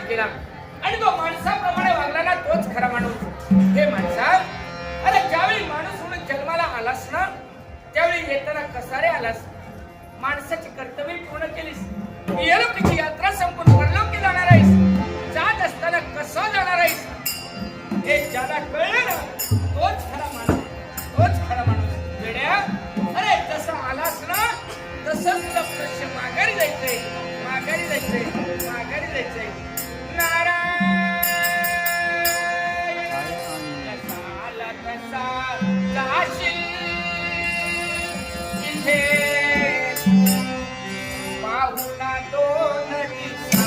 केला आणि तो माणसाप्रमाणे वागला ना तोच खरा माणूस. हे माणसा, अरे ज्यावेळी माणूस म्हणून जन्माला आलास ना त्यावेळी येताना कसा रे आलास? माणसाची कर्तव्य पूर्ण केलीस, इहलोकाची यात्रा संपून परलोकी जाणार आहेस. जात असताना कसं जाणार आहेस हे ज्याला कळलं ना तोच खरा माणूस, तोच खरा माणूस. वेड्या, अरे जसं आलास ना तसंच तुला प्रश्न माघारी जायचंय, माघारी जायचंय, माघारी जायचंय. नारायण कसा आला कसा जाशील इथे पाहुणा दोन दिवसा.